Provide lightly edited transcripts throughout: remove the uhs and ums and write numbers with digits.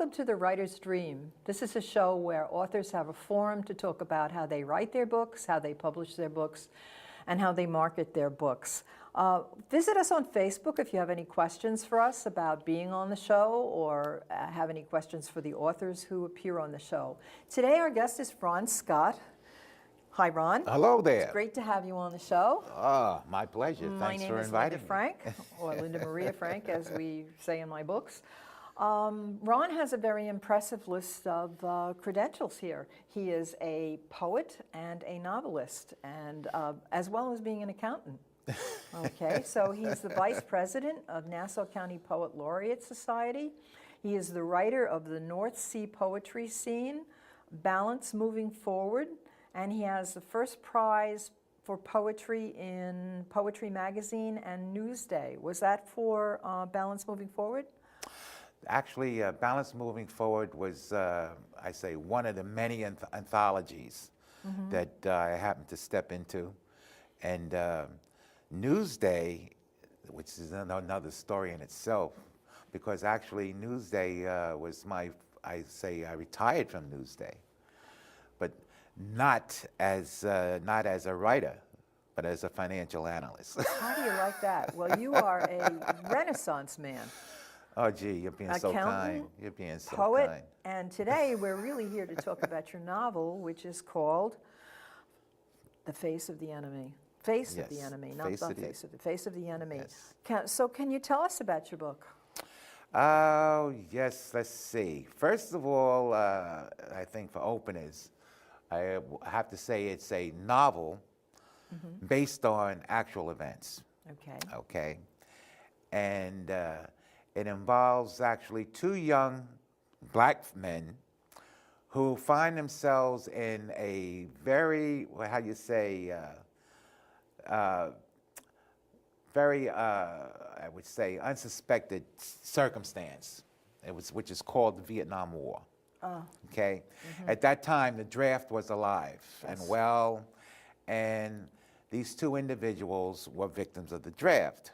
Welcome to The Writer's Dream. This is a show where authors have a forum to talk about how they write their books, how they publish their books, and how they market their books. Visit us on Facebook if you have any questions for us about being on the show or have any questions for the authors who appear on the show. Today our guest is Ron Scott. Hi, Ron. Hello there. It's great to have you on the show. My pleasure. Thanks for inviting me. My name is Linda Frank, or Linda Maria Frank, as we say in my books. Ron has a very impressive list of credentials here. He is a poet and a novelist, and as well as being an accountant. Okay, so he's the vice president of Nassau County Poet Laureate Society. He is the writer of the North Sea Poetry Scene, Balance Moving Forward, and he has the first prize for poetry in Poetry Magazine and Newsday. Was that for Balance Moving Forward? Actually, Balance Moving Forward was, I say, one of the many anthologies that I happened to step into. And Newsday, which is another story in itself, because actually Newsday was I retired from Newsday, but not as a writer, but as a financial analyst. How do you like that? Well, you are a Renaissance man. Oh, gee, you're being so kind. You're being so poet, kind. And today we're really here to talk about your novel, which is called The Face of the Enemy. Face of the Enemy, not The Face of the Face of the Enemy. Yes. So can you tell us about your book? Oh, yes, let's see. First of all, I think for openers, I have to say it's a novel based on actual events. Okay. Okay. And it involves actually two young black men who find themselves in a very, very, I would say, unsuspected circumstance, which is called the Vietnam War. Okay? At that time, the draft was alive and well, and these two individuals were victims of the draft.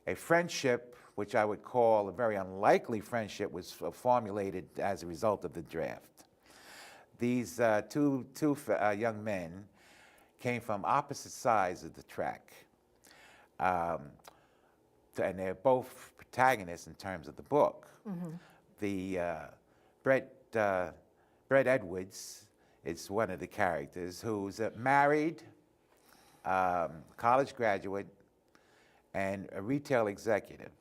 A friendship, which I would call a very unlikely friendship, was formulated as a result of the draft. These two young men came from opposite sides of the track. And they're both protagonists in terms of the book. The Brett Edwards is one of the characters who's a married college graduate and a retail executive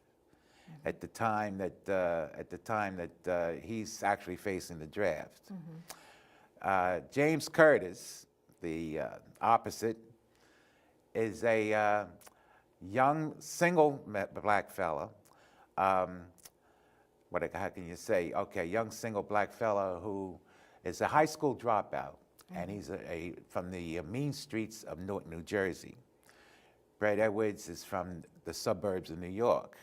at the time that he's actually facing the draft. James Curtis, the opposite, is a young single black fellow. How can you say? Okay, young single black fellow who is a high school dropout, and he's from the mean streets of Newark, New Jersey. Brett Edwards is from the suburbs of New York.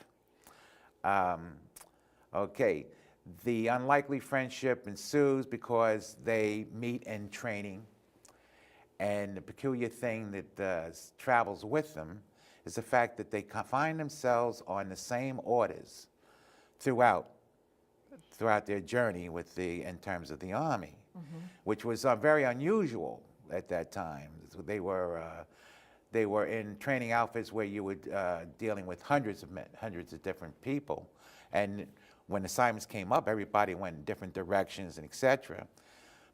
Okay, the unlikely friendship ensues because they meet in training, and the peculiar thing that travels with them is the fact that they find themselves on the same orders throughout their journey in terms of the Army, which was very unusual at that time. They were in training outfits where you were dealing with hundreds of different people, and when assignments came up, everybody went in different directions and etc.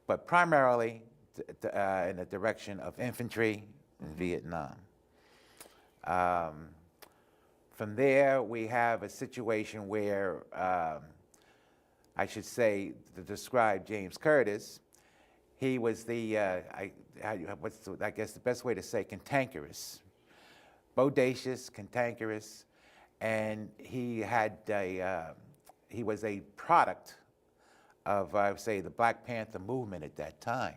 But primarily in the direction of infantry in Vietnam. From there, we have a situation where, I should say, to describe James Curtis, he was I guess the best way to say cantankerous, bodacious, cantankerous, and he was a product of, I would say, the Black Panther movement at that time.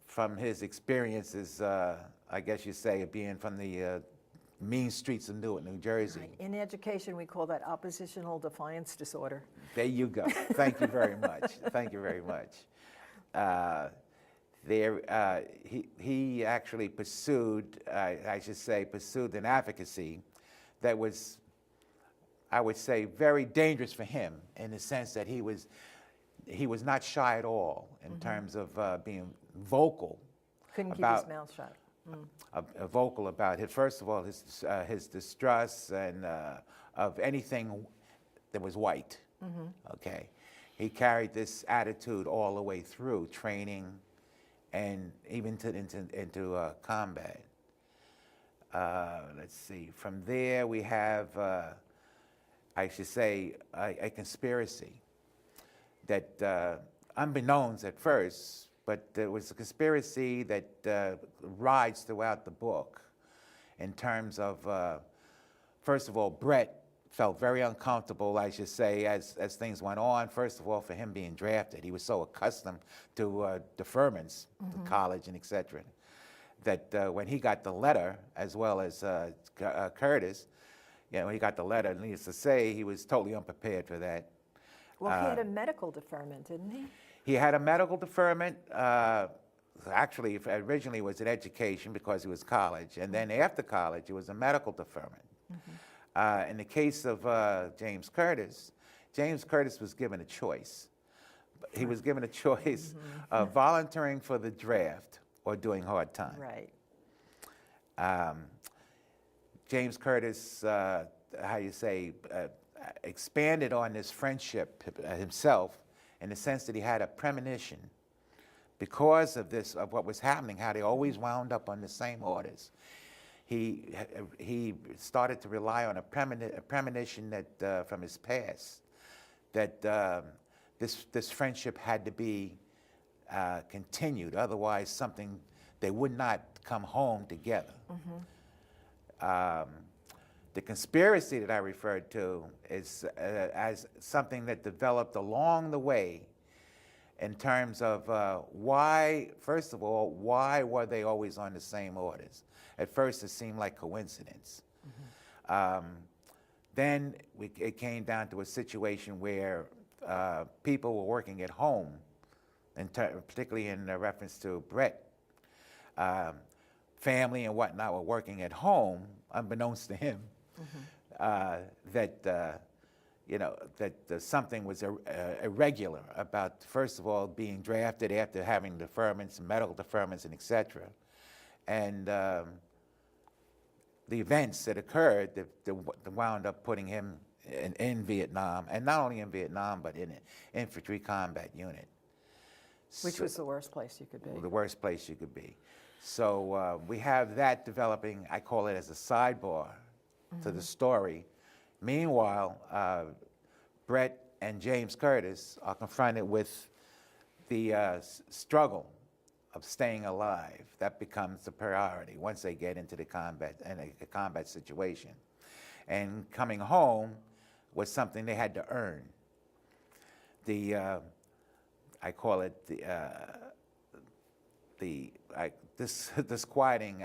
From his experiences, I guess you say, being from the mean streets of Newark, New Jersey. Right. In education, we call that oppositional defiance disorder. There you go. Thank you very much. Thank you very much. He actually pursued, pursued an advocacy that was I would say, very dangerous for him in the sense that he was not shy at all in terms of being vocal. Couldn't keep about his mouth shut. vocal about his, first of all, his distrust and of anything that was white. Okay, he carried this attitude all the way through training, and even into combat. Let's see. From there, we have, I should say, a conspiracy that, unbeknownst at first, but there was a conspiracy that rides throughout the book in terms of, first of all, Brett felt very uncomfortable, I should say, as things went on. First of all, for him being drafted, he was so accustomed to deferments to college and et cetera, that when he got the letter, as well as Curtis, when he got the letter, needless to say, he was totally unprepared for that. Well, he had a medical deferment, didn't he? He had a medical deferment. Actually, originally it was an education because it was college, and then after college it was a medical deferment. In the case of James Curtis was given a choice. He was given a choice of volunteering for the draft or doing hard time. Right. James Curtis, expanded on this friendship himself, in the sense that he had a premonition because of this, of what was happening, how they always wound up on the same orders. He started to rely on a premonition that from his past, that this friendship had to be continued. Otherwise, they would not come home together. The conspiracy that I referred to is as something that developed along the way in terms of why, first of all, why were they always on the same orders? At first, it seemed like coincidence. Then it came down to a situation where people were working at home, particularly in reference to Brett. Family and whatnot were working at home, unbeknownst to him, that something was irregular about, first of all, being drafted after having deferments, medical deferments, and et cetera. And the events that occurred that wound up putting him in Vietnam, and not only in Vietnam, but in an infantry combat unit. Which was the worst place you could be. The worst place you could be. So we have that developing, I call it as a sidebar to the story. Meanwhile, Brett and James Curtis are confronted with the struggle of staying alive. That becomes the priority once they get into the combat and a combat situation. And coming home was something they had to earn. I call it the disquieting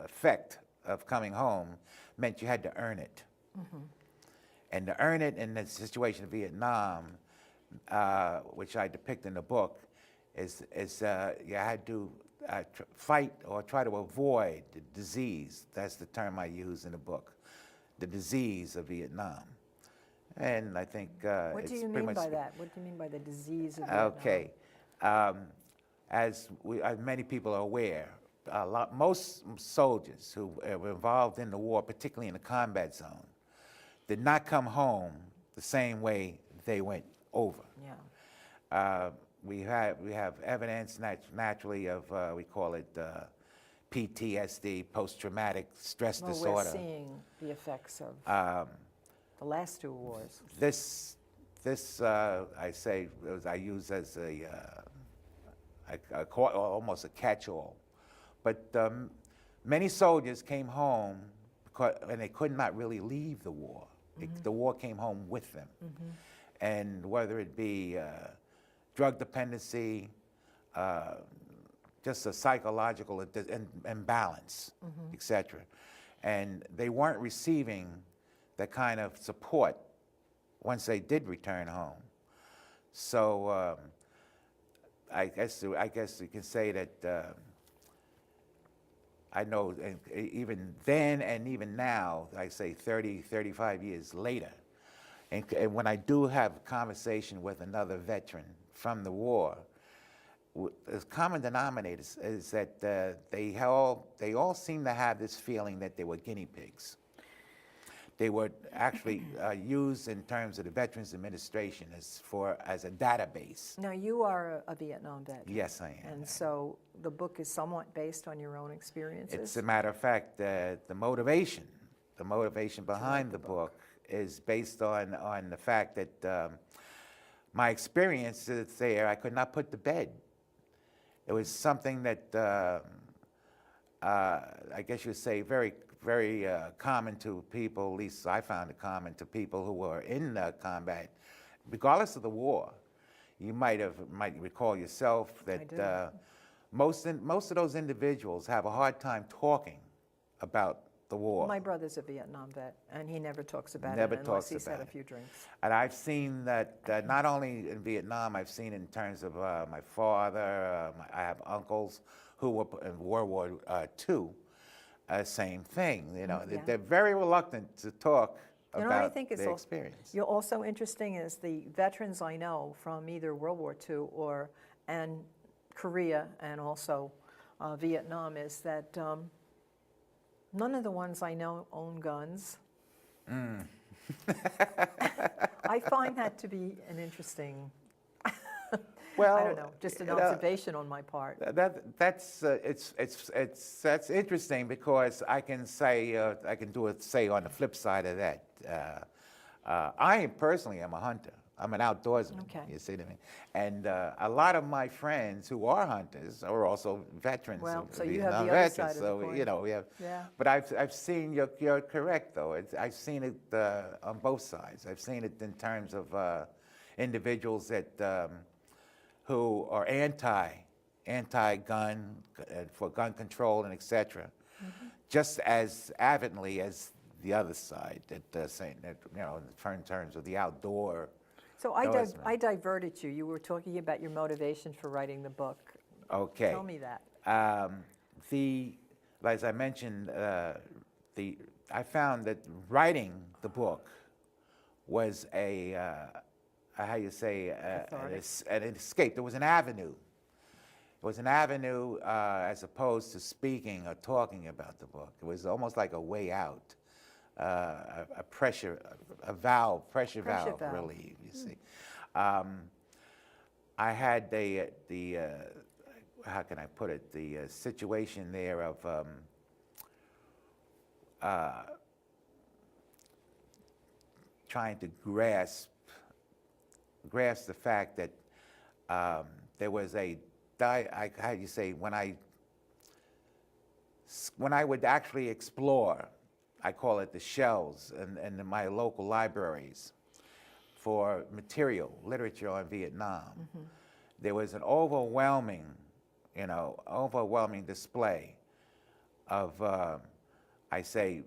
effect of coming home meant you had to earn it. And to earn it in the situation of Vietnam, which I depict in the book, is you had to fight or try to avoid the disease. That's the term I use in the book, the disease of Vietnam. And I think what do you mean by that? What do you mean by the disease of Vietnam? Okay. As many people are aware, most soldiers who were involved in the war, particularly in the combat zone, did not come home the same way they went over. Yeah. We have evidence naturally of we call it PTSD, post-traumatic stress disorder. We're seeing the effects of the last two wars. This I use as almost a catch-all. But many soldiers came home and they could not really leave the war. The war came home with them. And whether it be drug dependency, just a psychological imbalance, et cetera. And they weren't receiving that kind of support once they did return home. So I guess you can say that I know even then and even now, I say 30, 35 years later, and when I do have a conversation with another veteran from the war, the common denominator is that they all seem to have this feeling that they were guinea pigs. They were actually used in terms of the Veterans Administration as a database. Now, you are a Vietnam vet. Yes, I am. And so the book is somewhat based on your own experiences? It's a matter of fact, the motivation behind the book is based on the fact that my experiences there, I could not put to bed. It was something that I guess you would say very common to people, at least I found it common to people who were in combat, regardless of the war. You might recall yourself that most of those individuals have a hard time talking about the war. My brother's a Vietnam vet, and he never talks about Never it unless talks he's had about a few drinks. And I've seen that not only in Vietnam, I've seen in terms of my father, I have uncles who were in World War II, same thing. You know, Yeah. they're very reluctant to talk You know what I about think is their experience. You're also interesting is the veterans I know from either World War II and Korea and also Vietnam is that none of the ones I know own guns. I find that to be an interesting, Well, I don't know, just an observation on my part. That's interesting because I can say I can do it say on the flip side of that. I personally am a hunter. I'm an outdoorsman. Okay. You see what I mean? And a lot of my friends who are hunters are also veterans. Well, so you Vietnam have the other veterans. side of the So coin. you know we have. Yeah. But I've seen you're correct though. I've seen it on both sides. I've seen it in terms of individuals that. Who are anti-gun, for gun control and etc., just as avidly as the other side that saying that in terms of the outdoor. So outdoorsman. I diverted you. You were talking about your motivation for writing the book. Okay. Tell me that. As I mentioned, I found that writing the book was how you say, an escape. There was an avenue. It was an avenue as opposed to speaking or talking about the book. It was almost like a way out, a pressure valve relief, you see. I had the how can I put it, the situation there of trying to grasp the fact that there was how do you say, when I would actually explore, I call it the shelves in my local libraries for material, literature on Vietnam, there was an overwhelming display of, I say,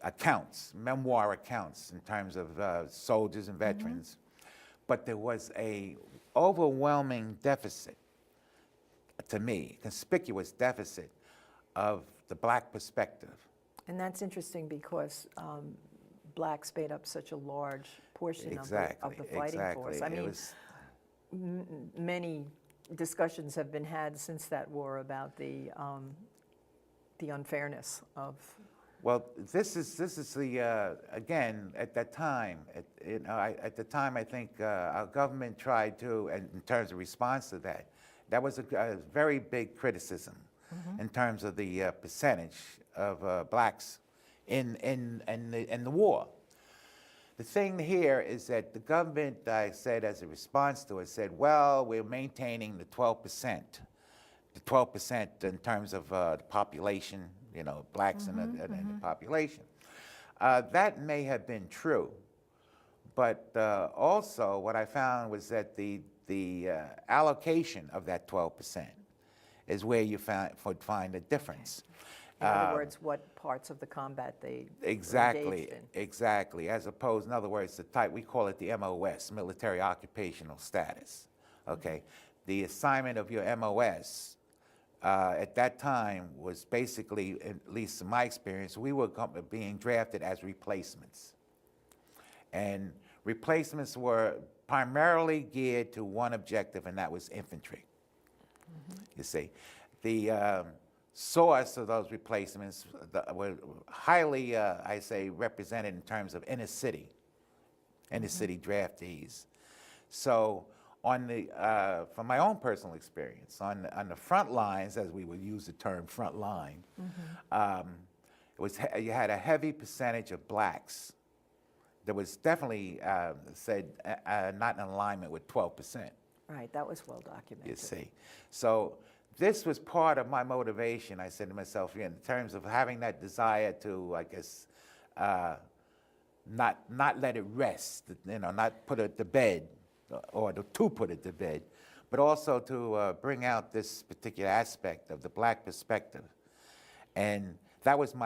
accounts, memoir accounts in terms of soldiers and veterans. But there was a overwhelming deficit, to me, conspicuous deficit of the black perspective. And that's interesting because blacks made up such a large portion of the fighting force. I mean, many discussions have been had since that war about the unfairness of. Well, this is the again at that time. At the time, I think our government tried to, and in terms of response to that, that was a very big criticism in terms of the percentage of blacks in the war. The thing here is that the government, I said, as a response to it, said, well, we're maintaining the 12%. The 12% in terms of the population, blacks in the population. That may have been true, but also what I found was that the allocation of that 12% is where you would find a difference. In other words, what parts of the combat they Exactly, engaged in. exactly. As opposed, in other words, the type, we call it the MOS, military occupational status. Okay, the assignment of your MOS at that time was basically, at least in my experience, we were being drafted as replacements. And replacements were primarily geared to one objective, and that was infantry. You see, the source of those replacements were highly, I say, represented in terms of inner city draftees. So on the, from my own personal experience, on the front lines, as we would use the term front line, you had a heavy percentage of blacks that was definitely said not in alignment with 12%. Right, that was well documented. You see. So this was part of my motivation. I said to myself, in terms of having that desire to, I guess, not let it rest, not put it to bed, or to put it to bed, but also to bring out this particular aspect of the black perspective. And that was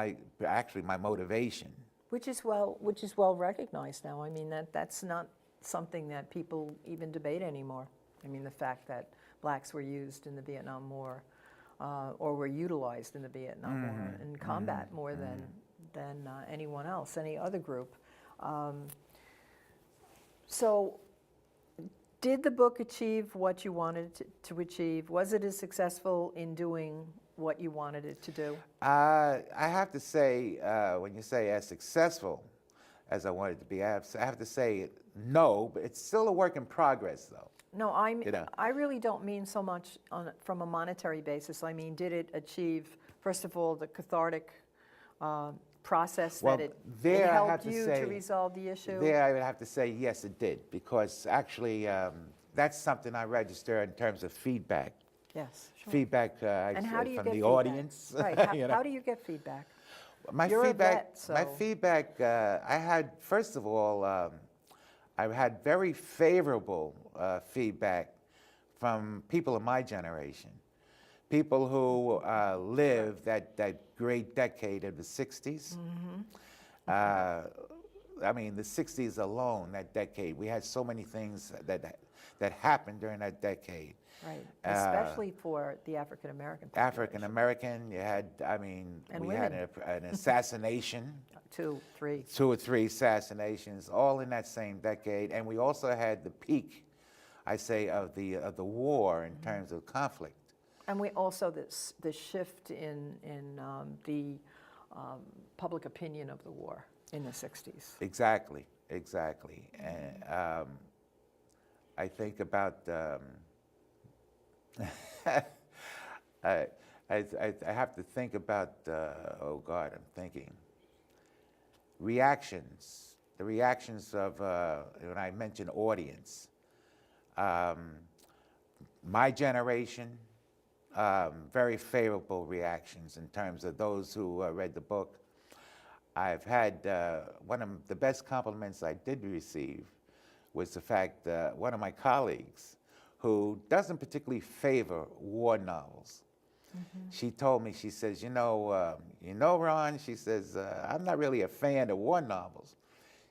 actually my motivation. Which is well recognized now. I mean, that's not something that people even debate anymore. I mean, the fact that blacks were used in the Vietnam War, or were utilized in the Vietnam War in combat more than anyone else, any other group. So, did the book achieve what you wanted to achieve? Was it as successful in doing what you wanted it to do? I have to say, when you say as successful as I wanted it to be, I have to say no, but it's still a work in progress, though. No, I really don't mean so much from a monetary basis. I mean, did it achieve, first of all, the cathartic process that it helped you to resolve the issue? There I would have to say yes, it did, because actually that's something I register in terms of feedback. Yes, sure. Feedback and how do you from get the feedback? audience. Right, how do you get feedback? You're a vet, so. My feedback, I had, first of all, I had very favorable feedback from people of my generation, people who lived that great decade of the 60s. I mean, the 60s alone, that decade, we had so many things that happened during that decade. Right, especially for the African American population. African American, you had, I mean, and we women. had an assassination. 2, 3. 2 or 3 assassinations, all in that same decade, and we also had the peak, I say, of the war in terms of conflict. And we also the shift in the public opinion of the war in the 60s. Exactly. And I think about I have to think about oh God, I'm thinking reactions. The reactions of when I mention audience, my generation, very favorable reactions in terms of those who read the book. I've had one of the best compliments I did receive was the fact that one of my colleagues, who doesn't particularly favor war novels, she told me, she says, you know, Ron, she says, I'm not really a fan of war novels.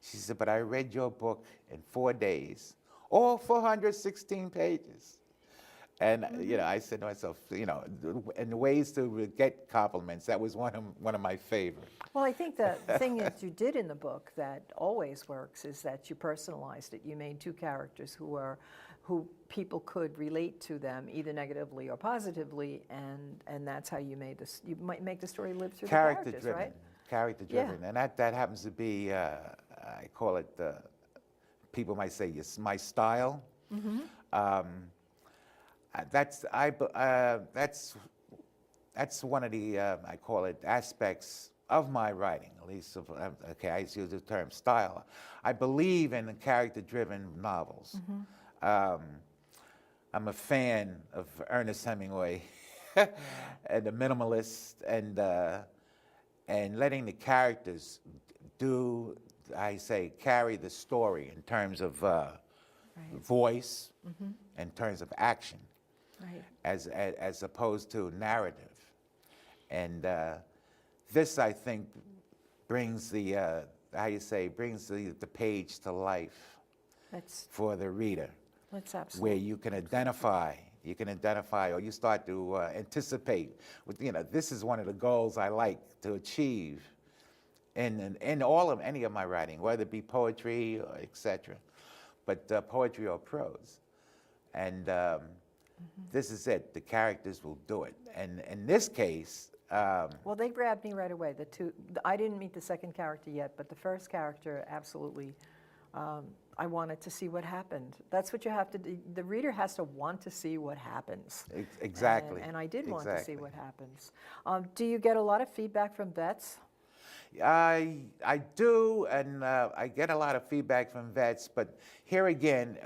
She said, but I read your book in 4 days, all 416 pages. And I said to myself, and ways to get compliments, that was one of my favorites. Well, I think the thing that you did in the book that always works is that you personalized it. You made 2 characters who people could relate to them either negatively or positively, and that's how you made this. You might make the story live through the characters, right? Character-driven, yeah. And that happens to be, I call it, people might say, my style. That's one of the I call it aspects of my writing, at least of I use the term style. I believe in character-driven novels. I'm a fan of Ernest Hemingway and the minimalist, and letting the characters carry the story in terms of voice, in terms of action. Right. As opposed to narrative. And this, I think, brings the page to life for the reader. That's absolutely. Where you can identify You can identify, or you start to anticipate, this is one of the goals I like to achieve in any of my writing, whether it be poetry or etc., but poetry or prose. And this is it. The characters will do it. And in this case, well, they grabbed me right away. I didn't meet the second character yet, but the first character, absolutely. I wanted to see what happened. That's what you have to do. The reader has to want to see what happens. Exactly. And I did want to see what happens. Do you get a lot of feedback from vets? I do, and I get a lot of feedback from vets, but here again,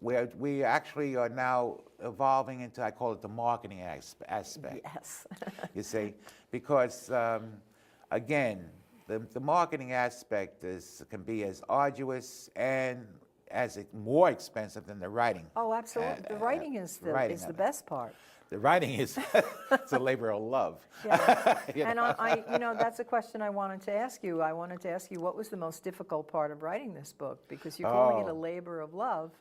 we actually are now evolving into, I call it the marketing aspect. Yes. You see, because again, the marketing aspect can be as arduous and as more expensive than the writing. Oh, absolutely. The writing is the best part. The writing is it's a labor of love. Yeah. And that's a question I wanted to ask you. I wanted to ask you, what was the most difficult part of writing this book? Because you're calling it a labor of love.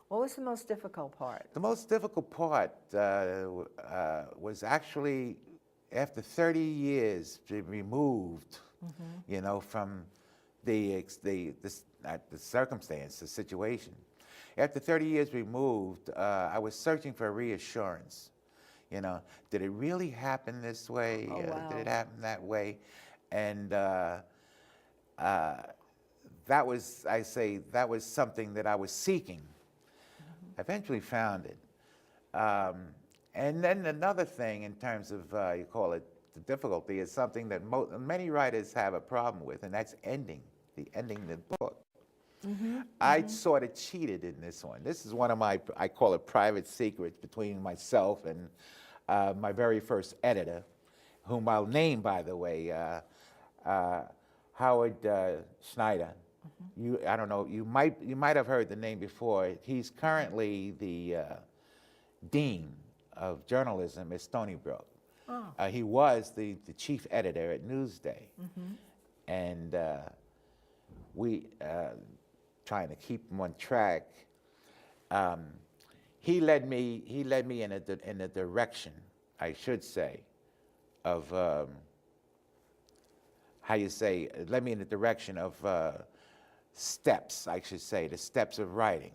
What was the most difficult part? The most difficult part was actually after 30 years removed, from the circumstance, the situation. After 30 years removed, I was searching for reassurance. Did it really happen this way? Oh, wow. Did it happen that way? And that was something that I was seeking. I eventually found it. And then another thing in terms of, you call it the difficulty, is something that many writers have a problem with, and that's ending the book. I sort of cheated in this one. This is one of my, I call it private secrets between myself and my very first editor, whom I'll name, by the way, Howard Schneider. I don't know, you might have heard the name before. He's currently the dean of journalism at Stony Brook. Oh. He was the chief editor at Newsday. And we, trying to keep him on track, he led me in a direction, I should say, of led me in the direction of steps, I should say, the steps of writing,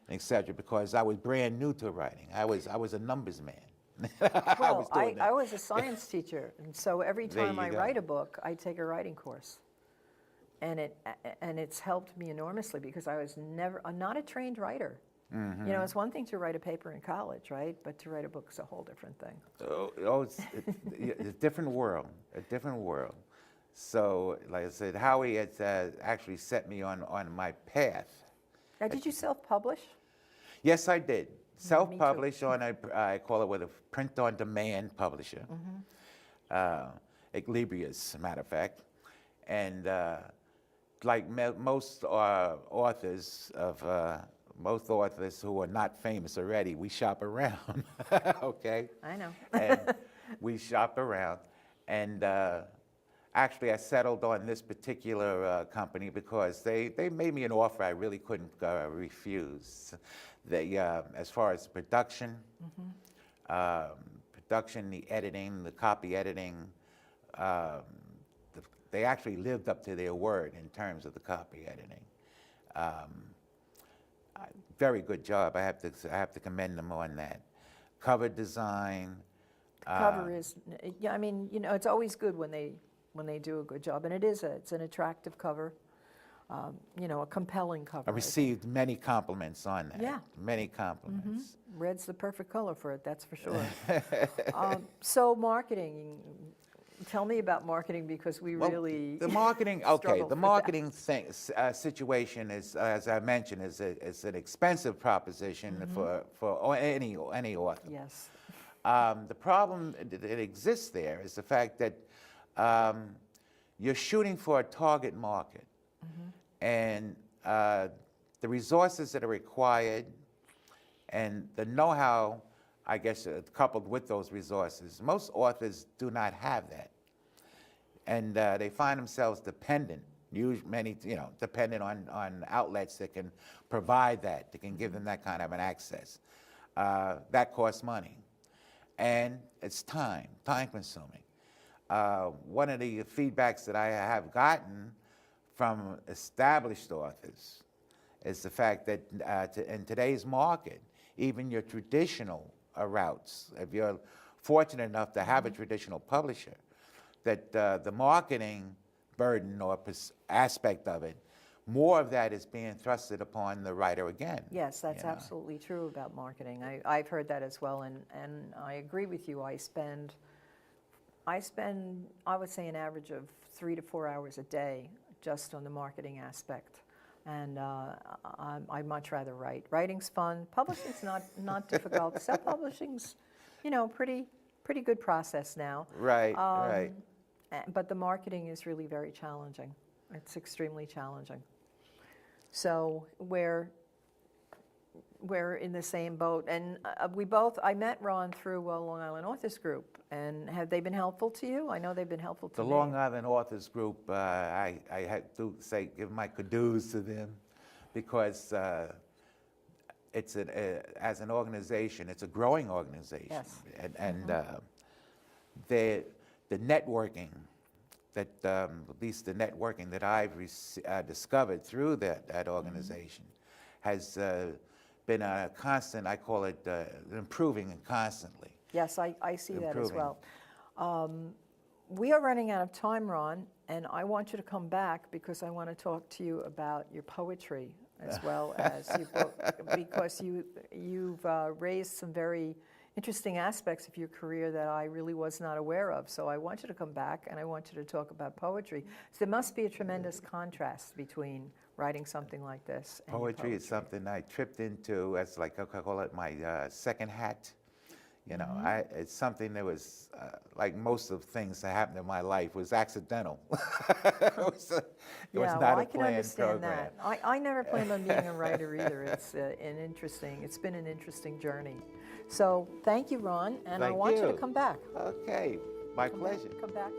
etc. Because I was brand new to writing. I was a numbers man. Well, I was a science teacher, and so every time I write a book, I take a writing course. And it's helped me enormously because I'm not a trained writer. It's one thing to write a paper in college, right? But to write a book is a whole different thing. It's a different world, So, like I said, Howie has actually set me on my path. Now, did you self-publish? Yes, I did. Self-published on I call it with a print-on-demand publisher, Equilibrius, as a matter of fact. And like most authors who are not famous already, we shop around, okay? I know. And we shop around. And actually, I settled on this particular company because they made me an offer I really couldn't refuse. They, as far as production, the editing, the copy editing, they actually lived up to their word in terms of the copy editing. Very good job. I have to commend them on that. Cover design. Cover is, I mean, it's always good when they do a good job, and it's an attractive cover. A compelling cover. I received many compliments on that. Yeah. Many compliments. Red's the perfect color for it, that's for sure. So marketing, tell me about marketing because we really the marketing. Okay, the marketing situation is, as I mentioned, is an expensive proposition for any author. Yes. The problem that exists there is the fact that you're shooting for a target market. And the resources that are required and the know-how, I guess, coupled with those resources, most authors do not have that. And they find themselves dependent, dependent on outlets that can provide that can give them that kind of an access. that costs money. And it's time consuming. One of the feedbacks that I have gotten from established authors is the fact that in today's market, even your traditional routes, if you're fortunate enough to have a traditional publisher, that the marketing burden or aspect of it, more of that is being thrusted upon the writer again. Yes, that's you know. absolutely true about marketing. I've heard that as well, and I agree with you. I spend, I would say, an average of 3 to 4 hours a day just on the marketing aspect. And I'd much rather write. Writing's fun. Publishing's not difficult. Self-publishing's, pretty good process now. Right, right. But the marketing is really very challenging. It's extremely challenging. So we're in the same boat. And I met Ron through Long Island Authors Group. And have they been helpful to you? I know they've been helpful to me. The Long Island Authors Group, I have to say, give my kudos to them, because it's as an organization, it's a growing organization. Yes. And the networking, that at least the networking that I've discovered through that organization has been a constant, I call it improving constantly. Yes, I see that as well. We are running out of time, Ron, and I want you to come back because I want to talk to you about your poetry as well as your book, because you've raised some very interesting aspects of your career that I really was not aware of. So I want you to come back and I want you to talk about poetry. So there must be a tremendous contrast between writing something like this and Poetry is something I tripped into as, like, I call it my second hat. It's something that was, like most of things that happened in my life, was accidental. It was not a planned program. That. I never planned on being a writer either. It's been an interesting journey. So thank you, Ron, and I want you to come back. Okay, my pleasure. Come back.